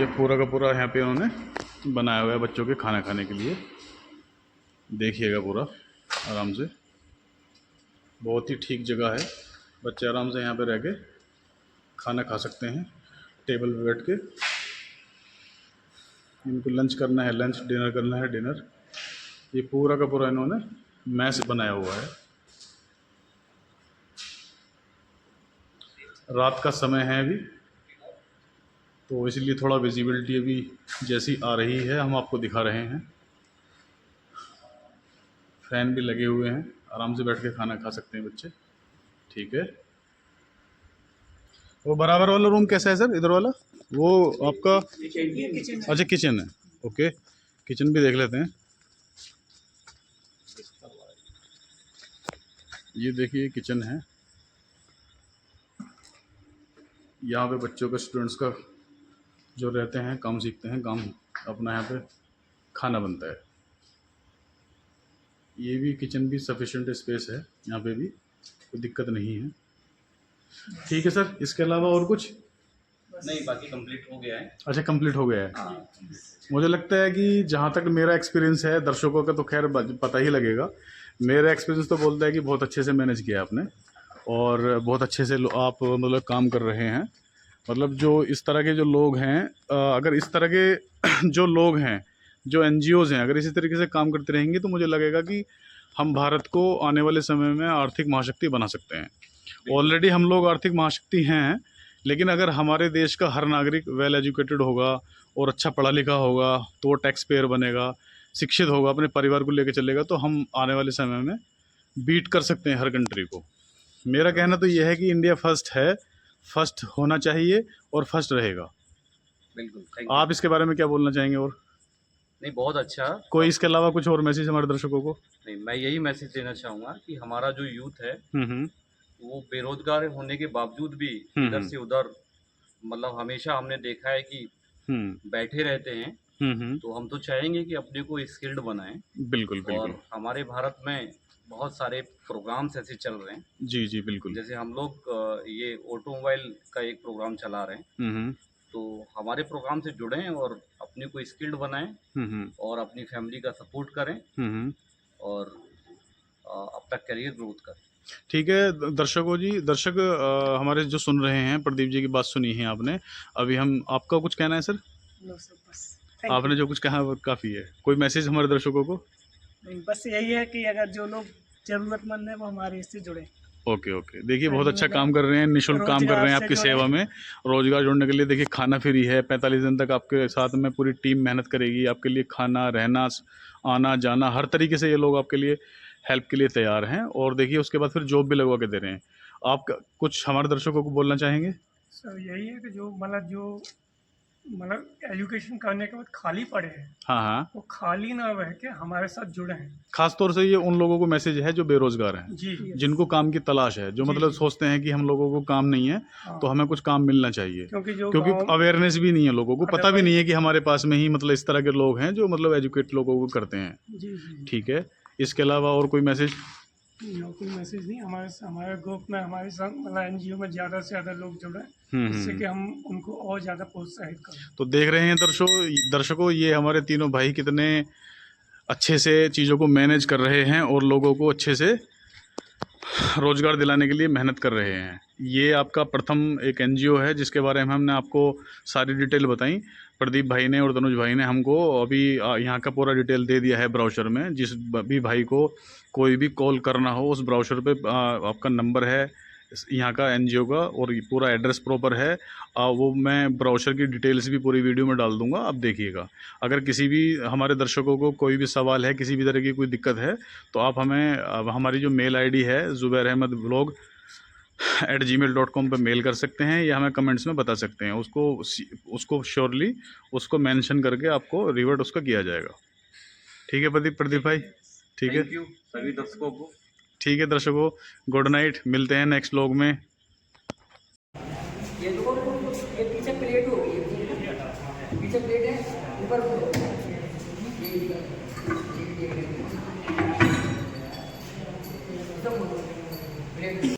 ये पूरा का पूरा यहाँ पे उन्होंने बनाया हुआ है बच्चों के खाना खाने के लिए। देखिएगा पूरा आराम से। बहुत ही ठीक जगह है, बच्चे आराम से यहाँ पे रह के खाना खा सकते हैं टेबल पे बैठ के। इनको लंच करना है लंच, डिनर करना है डिनर। ये पूरा का पूरा इन्होंने मैस बनाया हुआ है। रात का समय है अभी, तो इसलिए थोड़ा विजिबिलिटी अभी जैसी आ रही है हम आपको दिखा रहे हैं। फैन भी लगे हुए हैं, आराम से बैठ के खाना खा सकते हैं बच्चे। ठीक है। वो बराबर वाला रूम कैसा है सर, इधर वाला? वो आपका अच्छा किचन है, ओके। किचन भी देख लेते हैं। ये देखिए किचन है। यहाँ पे बच्चों का, स्टूडेंट्स का जो रहते हैं, काम सीखते हैं, काम अपना यहाँ पे खाना बनता है। ये भी किचन भी सफिशिएंट स्पेस है, यहाँ पे भी कोई दिक्कत नहीं है। ठीक है सर, इसके अलावा और कुछ? नहीं, बाकी कंप्लीट हो गया है। अच्छा, कंप्लीट हो गया है। मुझे लगता है कि जहाँ तक मेरा एक्सपीरियंस है, दर्शकों का तो खैर पता ही लगेगा, मेरा एक्सपीरियंस तो बोलता है कि बहुत अच्छे से मैनेज किया आपने और बहुत अच्छे से आप मतलब काम कर रहे हैं। मतलब जो इस तरह के जो लोग हैं, अगर इस तरह के जो लोग हैं, जो NGOs हैं, अगर इसी तरीके से काम करते रहेंगे तो मुझे लगेगा कि हम भारत को आने वाले समय में आर्थिक महाशक्ति बना सकते हैं। ऑलरेडी हम लोग आर्थिक महाशक्ति हैं, लेकिन अगर हमारे देश का हर नागरिक वेल एजुकेटेड होगा और अच्छा पढ़ा लिखा होगा तो वो टैक्स पेयर बनेगा, शिक्षित होगा, अपने परिवार को लेकर चलेगा, तो हम आने वाले समय में बीट कर सकते हैं हर कंट्री को। मेरा कहना तो यह है कि इंडिया फर्स्ट है, फर्स्ट होना चाहिए और फर्स्ट रहेगा। बिल्कुल, थैंक यू। आप इसके बारे में क्या बोलना चाहेंगे? और नहीं, बहुत अच्छा। कोई इसके अलावा कुछ और मैसेज हमारे दर्शकों को? नहीं, मैं यही मैसेज देना चाहूँगा कि हमारा जो यूथ है हम्म वो बेरोजगार होने के बावजूद भी इधर से उधर, मतलब हमेशा हमने देखा है कि बैठे रहते हैं। तो हम तो चाहेंगे कि अपने को स्किल्ड बनाएं। बिल्कुल बिल्कुल। और हमारे भारत में बहुत सारे प्रोग्राम्स ऐसे चल रहे हैं। जी जी बिल्कुल। जैसे हम लोग ये ऑटोमोबाइल का एक प्रोग्राम चला रहे हैं। तो हमारे प्रोग्राम से जुड़ें और अपने को स्किल्ड बनाएं और अपनी फैमिली का सपोर्ट करें और अपना करियर ग्रोथ करें। ठीक है दर्शकों जी, दर्शक हमारे जो सुन रहे हैं, प्रदीप जी की बात सुनी है आपने। अभी हम, आपका कुछ कहना है सर? नो सर, बस आपने जो कुछ कहा वो काफ़ी है। कोई मैसेज हमारे दर्शकों को? नहीं, बस यही है कि अगर जो लोग ज़रूरतमंद हैं वो हमारे इससे जुड़े। Okay okay. देखिए बहुत अच्छा काम कर रहे हैं, निःशुल्क काम कर रहे हैं आपकी सेवा में। रोजगार जोड़ने के लिए देखिए खाना फ्री है, 45 दिन तक आपके साथ में पूरी टीम मेहनत करेगी आपके लिए। खाना, रहना, आना जाना, हर तरीके से ये लोग आपके लिए हेल्प के लिए तैयार हैं। और देखिए उसके बाद फिर जॉब भी लगवा के दे रहे हैं। आप कुछ हमारे दर्शकों को बोलना चाहेंगे? सर यही है कि जो एजुकेशन करने के बाद खाली पड़े हैं, हाँ हाँ, वो खाली ना रह के हमारे साथ जुड़े हैं। खास तौर से ये उन लोगों को मैसेज है जो बेरोजगार हैं, जी, जिनको काम की तलाश है, जो मतलब सोचते हैं कि हम लोगों को काम नहीं है हाँ। तो हमें कुछ काम मिलना चाहिए। क्योंकि गाँव- अवेयरनेस भी नहीं है लोगों को, पता भी नहीं है कि हमारे पास में ही मतलब इस तरह के लोग हैं जो मतलब एजुकेट लोगों को करते हैं। जी जी, ठीक है, इसके अलावा और कोई मैसेज? कोई मैसेज नहीं। हमारे ग्रुप में, हमारे साथ मतलब NGO में ज़्यादा से ज़्यादा लोग जुड़े, जिससे कि हम उनको और ज़्यादा प्रोत्साहित करें। तो देख रहे हैं दर्शकों, ये हमारे तीनों भाई कितने अच्छे से चीज़ों को मैनेज कर रहे हैं और लोगों को अच्छे से रोज़गार दिलाने के लिए मेहनत कर रहे हैं। ये आपका प्रथम एक NGO है जिसके बारे में हमने आपको सारी डिटेल बताई। प्रदीप भाई ने और तनुज भाई ने हमको अभी यहाँ का पूरा डिटेल दे दिया है ब्राउचर में। जिस भी भाई को कोई भी कॉल करना हो, उस ब्राउचर पे आपका नंबर है यहाँ का NGO का, और पूरा एड्रेस प्रॉपर है। वो मैं ब्राउचर की डिटेल्स भी पूरी वीडियो में डाल दूंगा, आप देखिएगा। अगर किसी भी हमारे दर्शकों को कोई भी सवाल है, किसी भी तरह की कोई दिक्कत है, तो आप हमें हमारी जो मेल ID है zubairahmadvlog@gmail.com पर मेल कर सकते हैं या हमें कमेंट्स में बता सकते हैं। उसको श्योरली उसको मेंशन करके आपको रिवर्ट उसका किया जाएगा। ठीक है प्रदीप भाई? ठीक है, थैंक यू सभी दर्शकों को। ठीक है दर्शकों, गुड नाइट, मिलते हैं नेक्स्ट व्लॉग में। ये देखो, ये पीछे प्लेट होगी, पीछे प्लेट है, ऊपर प्लेट